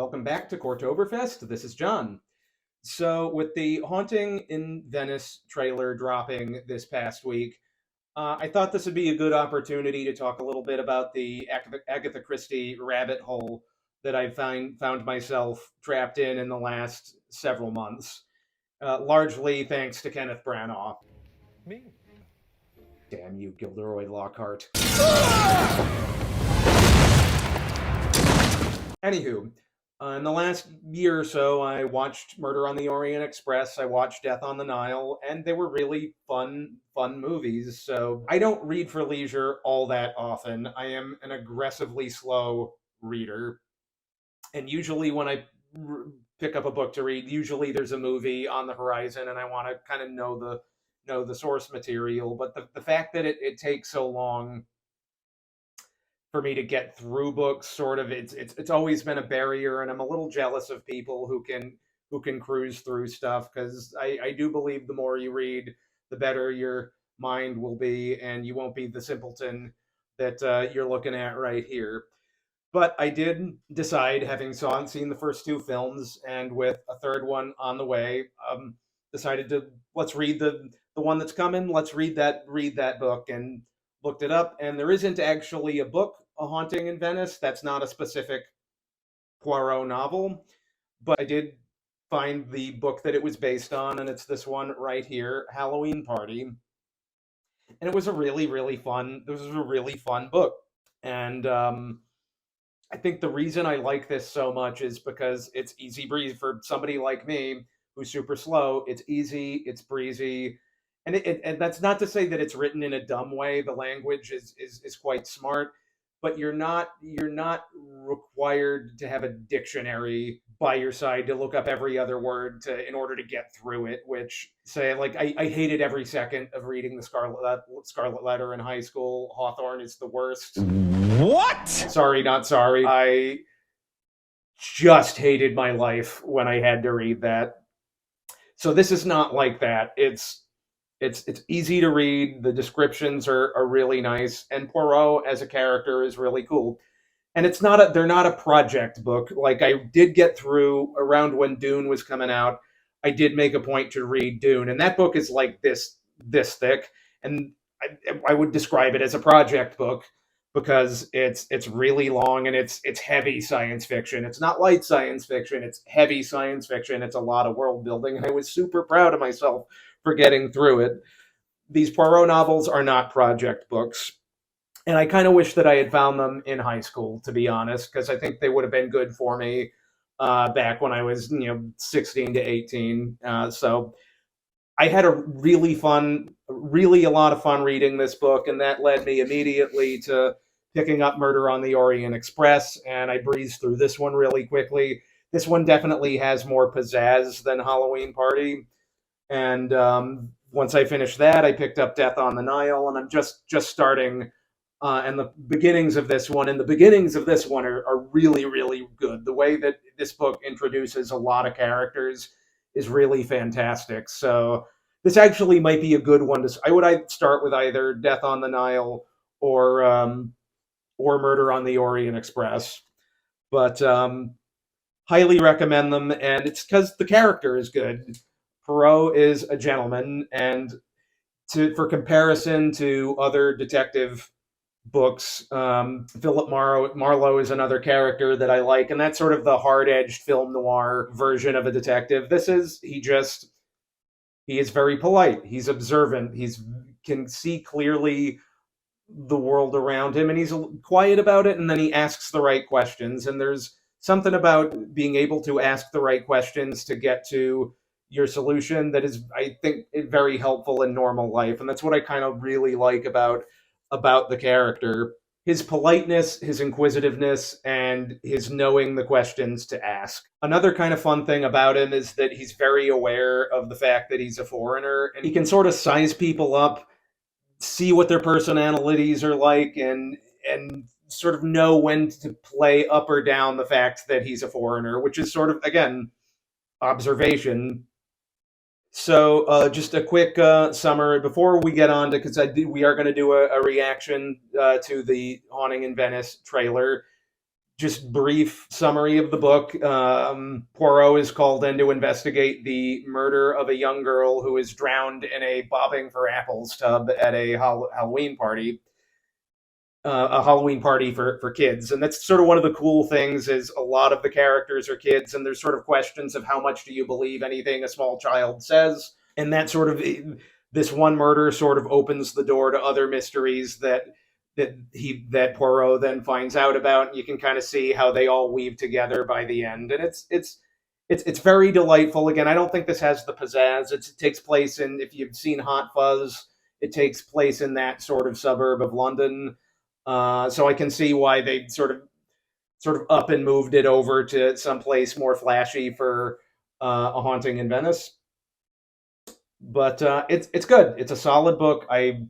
Welcome back to Cortoberfest. This is John. So, with the Haunting in Venice trailer dropping this past week, I thought this would be a good opportunity to talk a little bit about the Agatha Christie rabbit hole that I found myself trapped in the last several months, largely thanks to Kenneth Branagh. Me? Damn you, Gilderoy Lockhart. Anywho, in the last year or so, I watched Murder on the Orient Express. I watched Death on the Nile, and they were really fun movies. So I don't read for leisure all that often. I am an aggressively slow reader, and usually when I pick up a book to read, usually there's a movie on the horizon, and I want to kind of know the source material. But the fact that it takes so long for me to get through books, sort of, it's always been a barrier, and I'm a little jealous of people who can cruise through stuff, because I do believe the more you read, the better your mind will be, and you won't be the simpleton that you're looking at right here. But I did decide, having seen the first two films, and with a third one on the way, decided to let's read the one that's coming. Let's read that book, and looked it up, and there isn't actually a book, A Haunting in Venice. That's not a specific Poirot novel, but I did find the book that it was based on, and it's this one right here, Halloween Party. And it was a really fun. This was a really fun book, and I think the reason I like this so much is because it's easy breezy for somebody like me who's super slow. It's easy, it's breezy, and that's not to say that it's written in a dumb way. The language is quite smart, but you're not required to have a dictionary by your side to look up every other word to in order to get through it. Which, say, like, I hated every second of reading the Scarlet Letter in high school. Hawthorne is the worst. What? Sorry, not sorry. I just hated my life when I had to read that. So this is not like that. It's easy to read. The descriptions are really nice, and Poirot as a character is really cool. And they're not a project book. Like, I did get through around when Dune was coming out. I did make a point to read Dune, and that book is like this thick, and I would describe it as a project book because it's really long, and it's heavy science fiction. It's not light science fiction, it's heavy science fiction. It's a lot of world building, and I was super proud of myself for getting through it. These Poirot novels are not project books, and I kind of wish that I had found them in high school, to be honest, because I think they would have been good for me back when I was 16 to 18. So I had a lot of fun reading this book, and that led me immediately to picking up Murder on the Orient Express, and I breezed through this one really quickly. This one definitely has more pizzazz than Halloween Party, and once I finished that, I picked up Death on the Nile, and I'm just starting. And the beginnings of this one are really good. The way that this book introduces a lot of characters is really fantastic. So this actually might be a good one to. I'd start with either Death on the Nile or Murder on the Orient Express, but highly recommend them, and it's because the character is good. Poirot is a gentleman, and for comparison to other detective books, Philip Marlowe is another character that I like, and that's sort of the hard-edged film noir version of a detective. He is very polite. He's observant. He's can see clearly the world around him, and he's quiet about it, and then he asks the right questions. And there's something about being able to ask the right questions to get to your solution that is, I think, very helpful in normal life. And that's what I kind of really like about the character. His politeness, his inquisitiveness, and his knowing the questions to ask. Another kind of fun thing about him is that he's very aware of the fact that he's a foreigner, and he can sort of size people up, see what their personalities are like, and sort of know when to play up or down the fact that he's a foreigner, which is sort of, again, observation. So, just a quick summary before we get on to, because we are going to do a reaction to the Haunting in Venice trailer. just brief summary of the book. Poirot is called in to investigate the murder of a young girl who is drowned in a bobbing for apples tub at a Halloween party. A Halloween party for kids, and that's sort of one of the cool things. Is a lot of the characters are kids, and there's sort of questions of how much do you believe anything a small child says, and that sort of this one murder sort of opens the door to other mysteries that Poirot then finds out about. And you can kind of see how they all weave together by the end, and it's very delightful. Again, I don't think this has the pizzazz. It takes place in, if you've seen Hot Fuzz, it takes place in that sort of suburb of London. So I can see why they sort of up and moved it over to someplace more flashy for A Haunting in Venice. But it's good. It's a solid book. I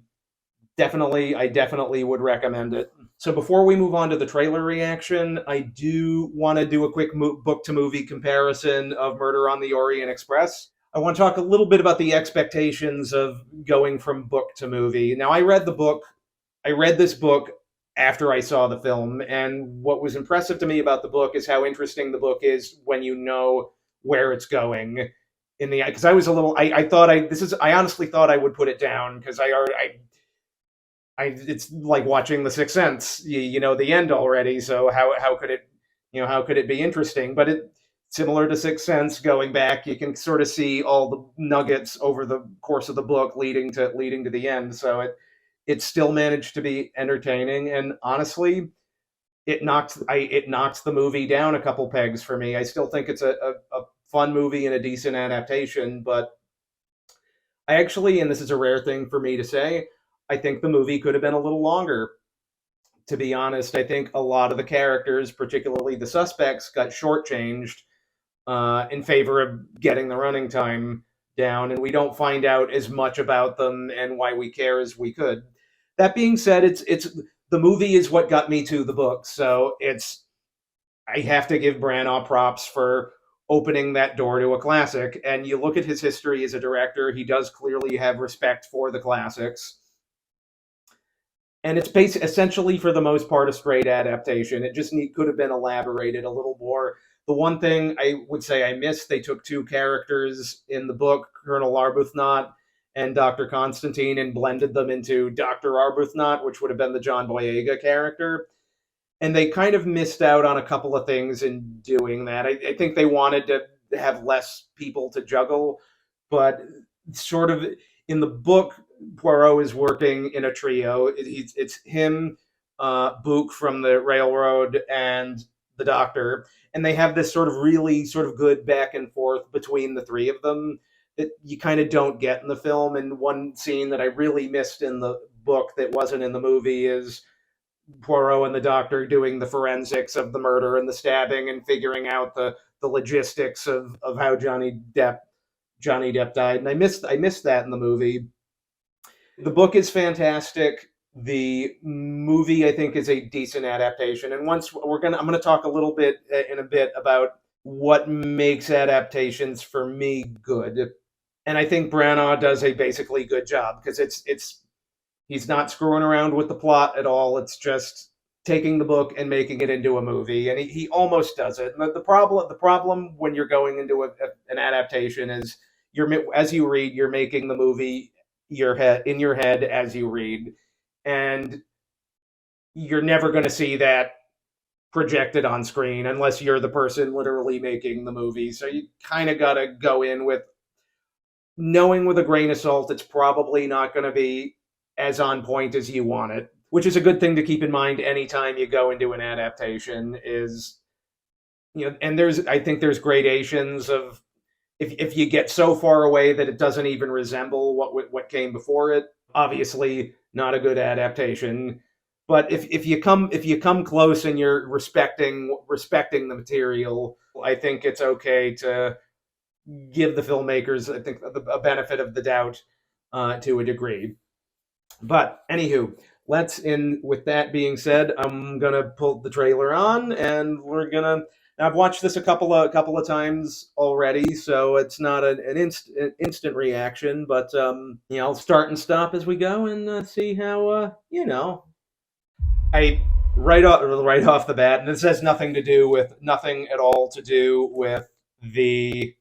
definitely would recommend it. So before we move on to the trailer reaction, I do want to do a quick book to movie comparison of Murder on the Orient Express. I want to talk a little bit about the expectations of going from book to movie. Now, I read this book after I saw the film, and what was impressive to me about the book is how interesting the book is when you know where it's going. Because I was a little, I thought I honestly thought I would put it down because it's like watching The Sixth Sense. You know the end already, so how could it, how could it be interesting? But it, similar to Sixth Sense, going back, you can sort of see all the nuggets over the course of the book leading to the end. So it still managed to be entertaining, and honestly, it knocks the movie down a couple pegs for me. I still think it's a fun movie and a decent adaptation, but I actually, and this is a rare thing for me to say, I think the movie could have been a little longer. To be honest, I think a lot of the characters, particularly the suspects, got shortchanged in favor of getting the running time down, and we don't find out as much about them and why we care as we could. That being said, it's the movie is what got me to the book, so I have to give Branagh props for opening that door to a classic. And you look at his history as a director; he does clearly have respect for the classics. And it's essentially, for the most part, a straight adaptation. It just could have been elaborated a little more. The one thing I would say I missed, they took two characters in the book, Colonel Arbuthnot and Dr. Constantine, and blended them into Dr. Arbuthnot, which would have been the John Boyega character. And they kind of missed out on a couple of things in doing that. I think they wanted to have less people to juggle, but sort of in the book, Poirot is working in a trio. It's him, Book from the railroad, and the doctor, and they have this sort of really sort of good back and forth between the three of them that you kind of don't get in the film. And one scene that I really missed in the book that wasn't in the movie is Poirot and the doctor doing the forensics of the murder and the stabbing and figuring out the logistics of how Johnny Depp died. And I missed that in the movie. The book is fantastic. The movie, I think, is a decent adaptation. And I'm gonna talk a little bit in a bit about what makes adaptations for me good. And I think Branagh does a basically good job because he's not screwing around with the plot at all. It's just taking the book and making it into a movie, and he almost does it. And the problem when you're going into an adaptation is as you read, you're making the movie in your head as you read, and you're never going to see that projected on screen unless you're the person literally making the movie. So you kind of got to go in with knowing with a grain of salt it's probably not going to be as on point as you want it, which is a good thing to keep in mind anytime you go into an adaptation. Is, and I think there's gradations of, if you get so far away that it doesn't even resemble what came before it, obviously not a good adaptation. But if you come close and you're respecting the material, I think it's okay to give the filmmakers, I think, a benefit of the doubt to a degree. But anywho, with that being said, I'm gonna pull the trailer on, and I've watched this a couple of times already, so it's not an instant reaction, but I'll start and stop as we go and see how I right off the bat, and this has nothing at all to do with the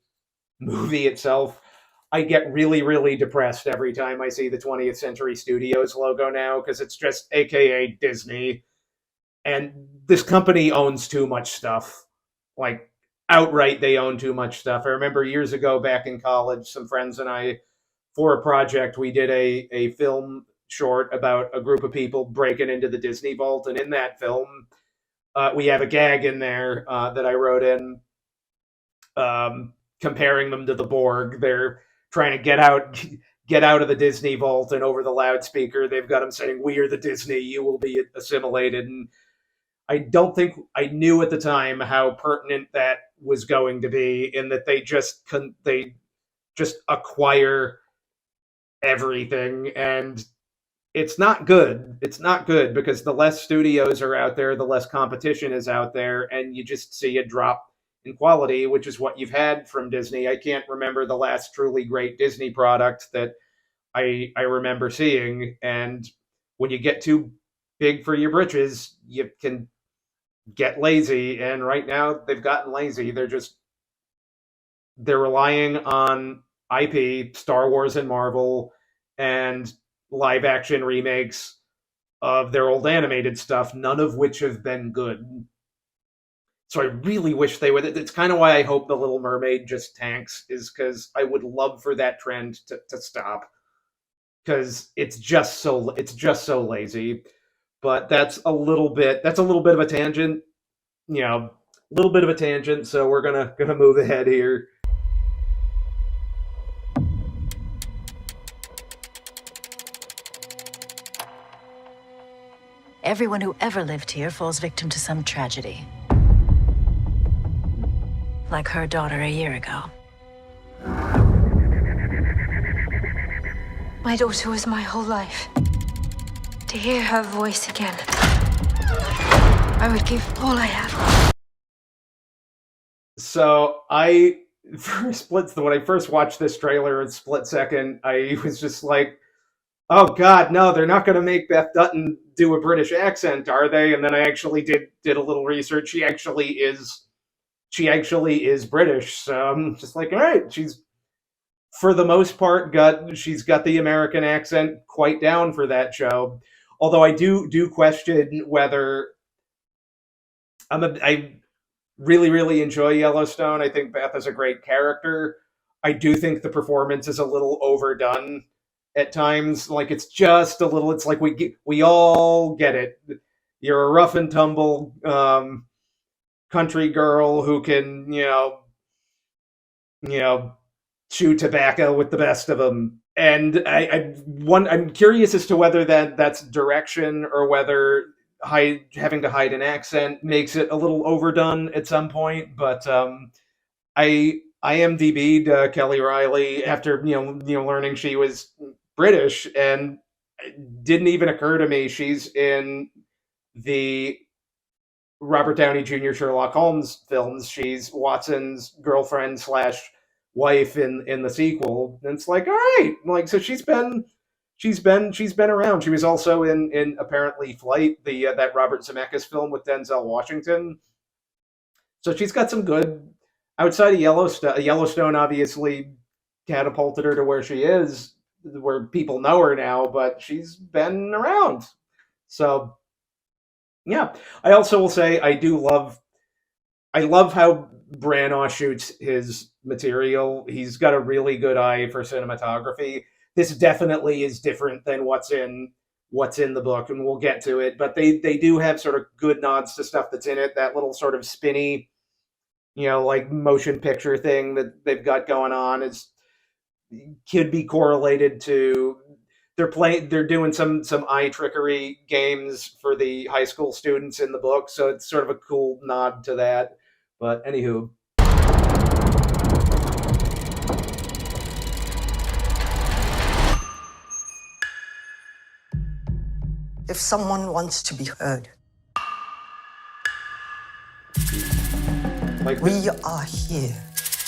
movie itself. I get really, really depressed every time I see the 20th Century Studios logo now because it's just AKA Disney. And this company owns too much stuff. Like, outright, they own too much stuff. I remember years ago back in college, some friends and I, for a project, we did a film short about a group of people breaking into the Disney vault. And in that film, we have a gag in there that I wrote in, comparing them to the Borg. They're trying to get out of the Disney vault, and over the loudspeaker, they've got them saying, "We are the Disney. You will be assimilated." And I don't think I knew at the time how pertinent that was going to be, in that they just acquire everything, and it's not good. It's not good because the less studios are out there, the less competition is out there, and you just see a drop in quality, which is what you've had from Disney. I can't remember the last truly great Disney product that I remember seeing. And when you get too big for your britches, you can get lazy. And right now they've gotten lazy. They're relying on IP, Star Wars and Marvel, and live action remakes of their old animated stuff, none of which have been good. So I really wish they would. It's kind of why I hope The Little Mermaid just tanks, is because I would love for that trend to stop. Because it's just so lazy. But that's a little bit of a tangent, you know, a little bit of a tangent. So we're gonna move ahead here. Everyone who ever lived here falls victim to some tragedy. Like her daughter a year ago. My daughter was my whole life. To hear her voice again, I would give all I have. So when I first watched this trailer in split second, I was just like, oh God, no, they're not going to make Beth Dutton do a British accent, are they? And then I actually did a little research. She actually is British. So I'm just like, all right, she's for the most part she's got the American accent quite down for that show. Although I do question whether I really, really enjoy Yellowstone. I think Beth is a great character. I do think the performance is a little overdone at times. Like, it's just a little. It's like we all get it. You're a rough and tumble country girl who can you know chew tobacco with the best of them. And I'm curious as to whether that's direction, or whether having to hide an accent makes it a little overdone at some point. But I IMDb'd Kelly Riley after learning she was British, and it didn't even occur to me she's in the Robert Downey Jr. Sherlock Holmes films. She's Watson's girlfriend slash wife in the sequel. And it's like, all right, like, so she's been around. She was also in apparently Flight, the that Robert Zemeckis film with Denzel Washington. So she's got some good outside of Yellowstone. Yellowstone obviously catapulted her to where she is, where people know her now, but she's been around. So yeah, I also will say I love how Branagh shoots his material. He's got a really good eye for cinematography. This definitely is different than what's in the book, and we'll get to it. But they do have sort of good nods to stuff that's in it. That little sort of spinny, like motion picture thing that they've got going on is could be correlated to they're doing some eye trickery games for the high school students in the book, so it's sort of a cool nod to that. But anywho, if someone wants to be heard, like, we are here.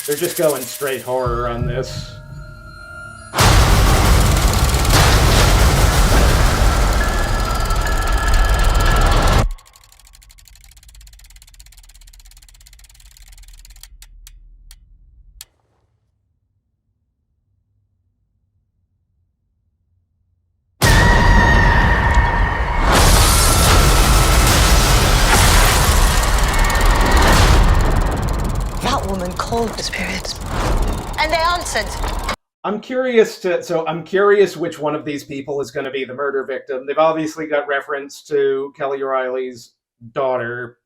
they're just going straight horror on this. woman called the spirits. And they answered. I'm curious which one of these people is going to be the murder victim. They've obviously got reference to Kelly Riley's daughter,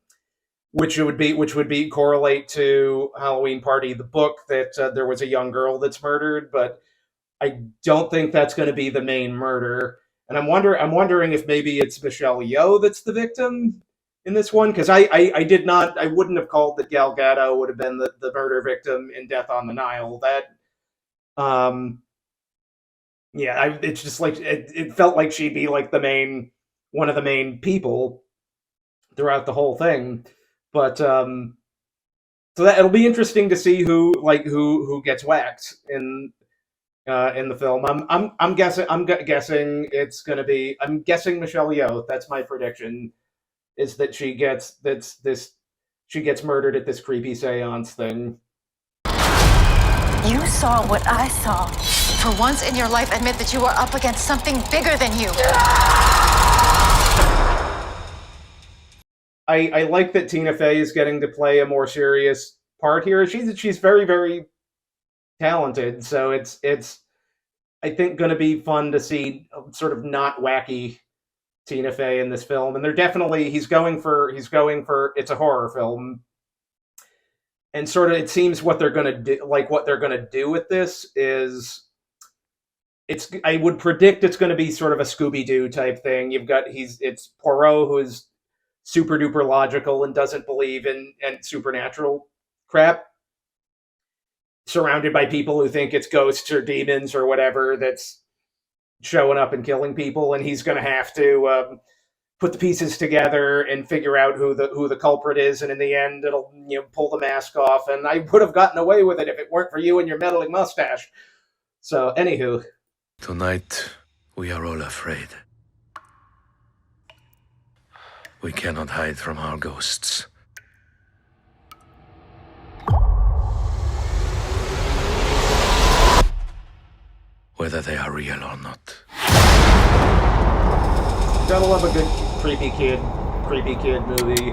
which would be correlate to Halloween Party, the book, that there was a young girl that's murdered, but I don't think that's going to be the main murder. And I'm wondering if maybe it's Michelle Yeoh that's the victim in this one, because I wouldn't have called that Gal Gadot would have been the murder victim in Death on the Nile. It's just like it felt like she'd be like one of the main people throughout the whole thing. But so that it'll be interesting to see who gets whacked in the film. I'm guessing it's gonna be. I'm guessing Michelle Yeoh. That's my prediction. Is that she gets murdered at this creepy seance thing. You saw what I saw. For once in your life, admit that you are up against something bigger than you. I like that Tina Fey is getting to play a more serious part here. She's very, very talented, so it's I think going to be fun to see sort of not wacky Tina Fey in this film. And they're definitely he's going for it's a horror film. And sort of it seems what they're going to do with this is I would predict it's going to be sort of a Scooby-Doo type thing. It's Poirot, who is super duper logical and doesn't believe in supernatural crap, surrounded by people who think it's ghosts or demons or whatever that's showing up and killing people, and he's going to have to put the pieces together and figure out who the culprit is, and in the end it'll pull the mask off, and I would have gotten away with it if it weren't for you and your meddling mustache. So anywho, Tonight, we are all afraid. We cannot hide from our ghosts. Whether they are real or not. gotta love a good creepy kid movie.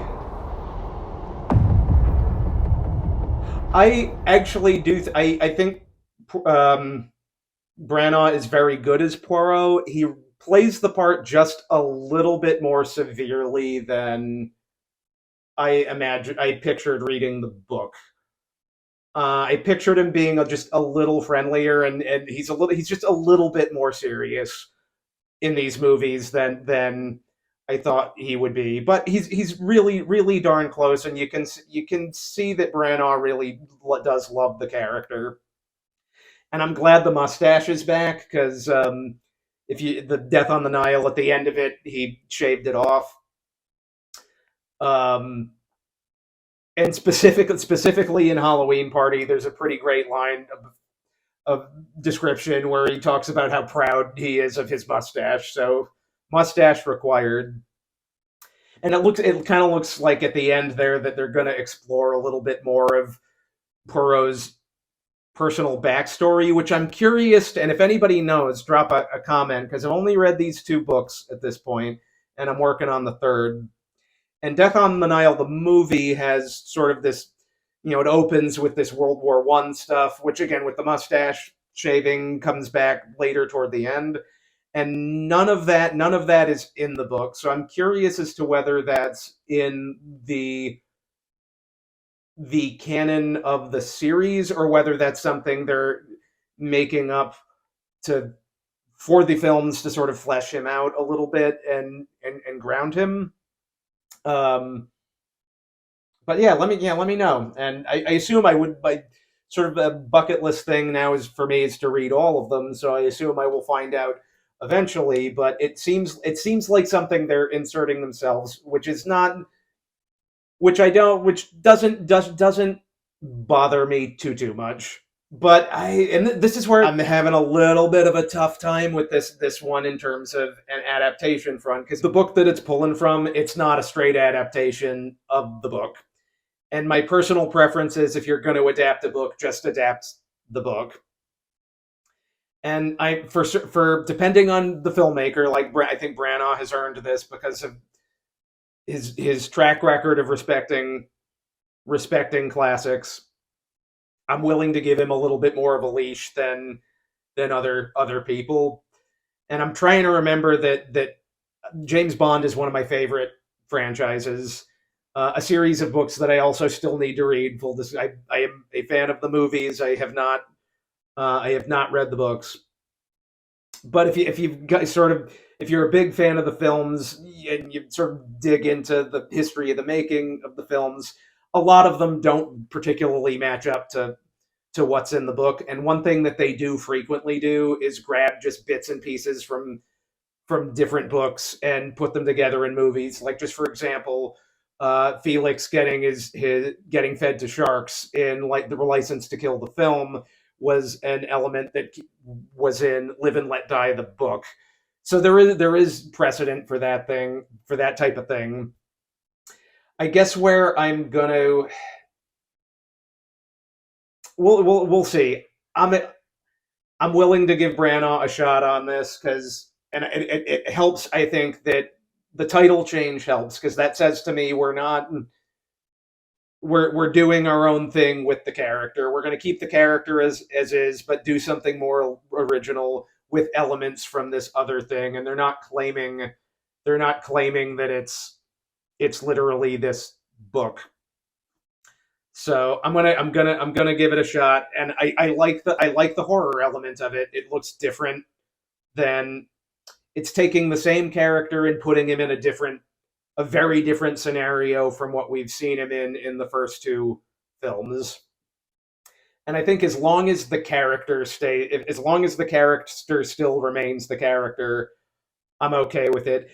I actually do. I think Branagh is very good as Poirot. He plays the part just a little bit more severely than I pictured reading the book. I pictured him being just a little friendlier, and he's just a little bit more serious in these movies than I thought he would be. But he's really, really darn close, and you can see that Branagh really does love the character. And I'm glad the mustache is back, because the Death on the Nile, at the end of it, he shaved it off. And specifically in Halloween Party, there's a pretty great line of description where he talks about how proud he is of his mustache. So mustache required. And it kind of looks like at the end there that they're going to explore a little bit more of Poirot's personal backstory, which I'm curious, and if anybody knows, drop a comment, because I've only read these two books at this point, and I'm working on the third. And Death on the Nile, the movie, has sort of this, it opens with this World War I stuff, which again, with the mustache shaving, comes back later toward the end. And none of that is in the book. So I'm curious as to whether that's in the canon of the series, or whether that's something they're making up for the films to sort of flesh him out a little bit and ground him. But yeah, let me know. And I assume I would, by sort of a bucket list thing now is to read all of them. So I assume I will find out eventually. But it seems like something they're inserting themselves, which doesn't bother me too much. But this is where I'm having a little bit of a tough time with this one in terms of an adaptation front, because the book that it's pulling from, it's not a straight adaptation of the book. And my personal preference is, if you're going to adapt a book, just adapt the book. And for depending on the filmmaker, like I think Branagh has earned this because of his track record of respecting classics. I'm willing to give him a little bit more of a leash than other people. And I'm trying to remember that James Bond is one of my favorite franchises. A series of books that I also still need to read. I am a fan of the movies. I have not read the books. But if you've got sort of if you're a big fan of the films and you sort of dig into the history of the making of the films, a lot of them don't particularly match up to what's in the book. And one thing that they do frequently do is grab just bits and pieces from different books and put them together in movies. Like, just for example, Felix getting getting fed to sharks in like the License to Kill the film was an element that was in Live and Let Die the book. So there is precedent for that type of thing. I guess where I'm gonna we'll see. I'm I'm willing to give Branagh a shot on this because, and it helps. I think that the title change helps because that says to me we're doing our own thing with the character. We're going to keep the character as is, but do something more original with elements from this other thing. And they're not claiming that it's literally this book. So I'm gonna give it a shot, and I like the horror element of it. It looks different than it's taking the same character and putting him in a very different scenario from what we've seen him in the first two films. And I think as long as the character still remains the character, I'm okay with it.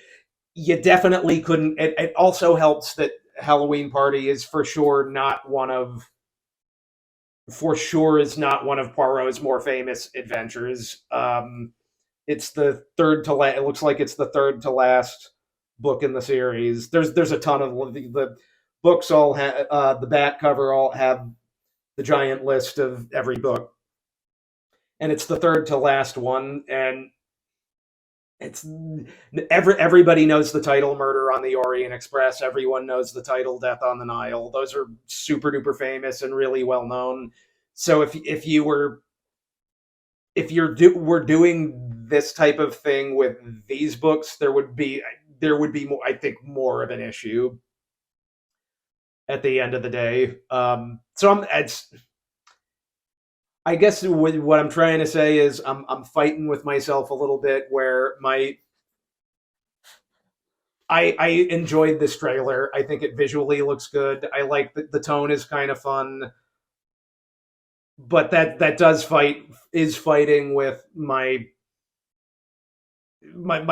You definitely couldn't. It also helps that Halloween Party is for sure is not one of Poirot's more famous adventures. It's the third to last. It looks like it's the third to last book in the series. There's a ton of the books. The back cover all have the giant list of every book, and it's the third to last one. And it's everybody knows the title Murder on the Orient Express. Everyone knows the title Death on the Nile. Those are super duper famous and really well known. So we're doing this type of thing with these books, there would be more, I think, more of an issue at the end of the day. So I guess what I'm trying to say is I'm fighting with myself a little bit where I enjoyed this trailer. I think it visually looks good. I like the tone is kind of fun, but that is fighting with my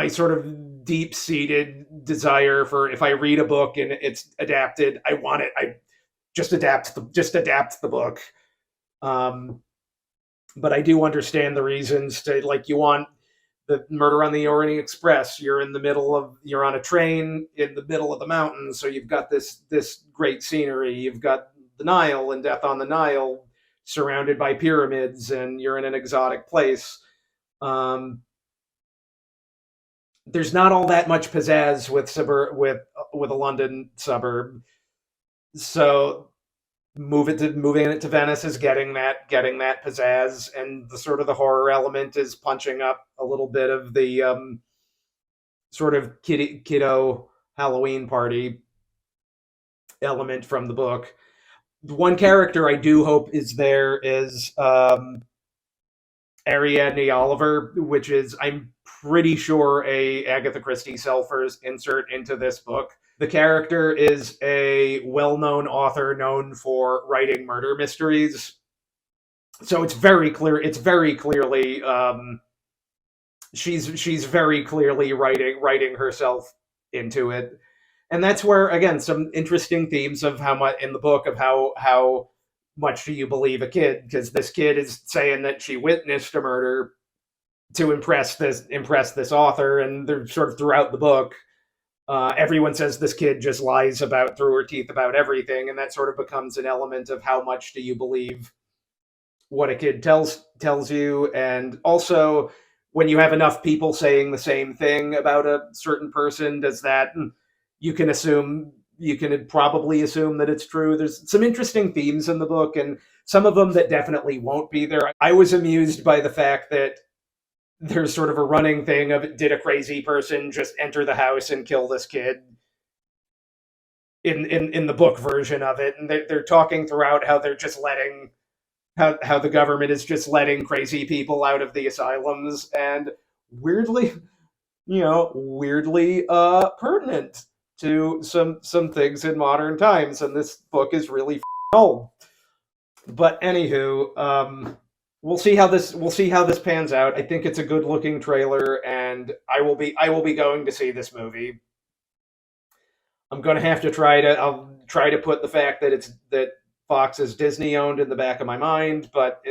sort of deep seated desire for, if I read a book and it's adapted, I want it. I just adapt the book. Um, but I do understand the reasons to, like, you want the Murder on the Orient Express. You're on a train in the middle of the mountains, so you've got this great scenery. You've got the Nile and Death on the Nile, surrounded by pyramids, and you're in an exotic place. Um, there's not all that much pizzazz with a London suburb, so moving it to Venice is getting that pizzazz, and the sort of the horror element is punching up a little bit of the sort of kiddo Halloween Party element from the book. The one character I do hope is there is Ariadne Oliver, which is, I'm pretty sure, a Agatha Christie self insert into this book. The character is a well-known author known for writing murder mysteries, so it's very clear. It's very clearly she's very clearly writing herself into it, and that's where, again, some interesting themes of how much in the book of how much do you believe a kid, because this kid is saying that she witnessed a murder to impress this author, and they're sort of throughout the book. Everyone says this kid just lies through her teeth about everything, and that sort of becomes an element of how much do you believe what a kid tells you. And also, when you have enough people saying the same thing about a certain person, does that, you can assume you can probably assume that it's true. There's some interesting themes in the book, and some of them that definitely won't be there. I was amused by the fact that there's sort of a running thing of, did a crazy person just enter the house and kill this kid in the book version of it? And they're talking throughout how they're just letting how the government is just letting crazy people out of the asylums, and weirdly, weirdly pertinent to some things in modern times. And this book is really old. But anywho, we'll see how this pans out. I think it's a good looking trailer, and I will be going to see this movie. I'm gonna have to I'll try to put the fact that Fox is Disney owned in the back of my mind, but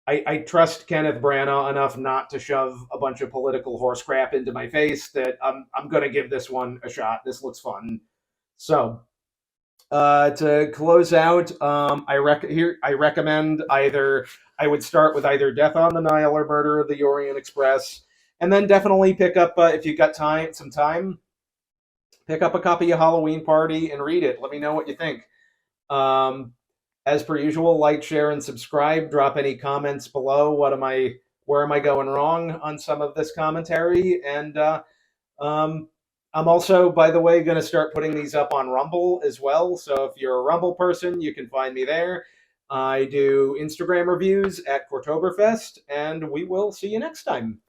I trust Kenneth Branagh enough not to shove a bunch of political horse crap into my face that I'm gonna give this one a shot. This looks fun. So to close out, I recommend I would start with either Death on the Nile or Murder of the Orient Express, and then definitely pick up, if you've got some time, pick up a copy of Halloween Party and read it. Let me know what you think. As per usual, like, share, and subscribe. Drop any comments below. Where am I going wrong on some of this commentary? And I'm also, by the way, going to start putting these up on Rumble as well. So if you're a Rumble person, you can find me there. I do Instagram reviews at Cortoberfest, and we will see you next time.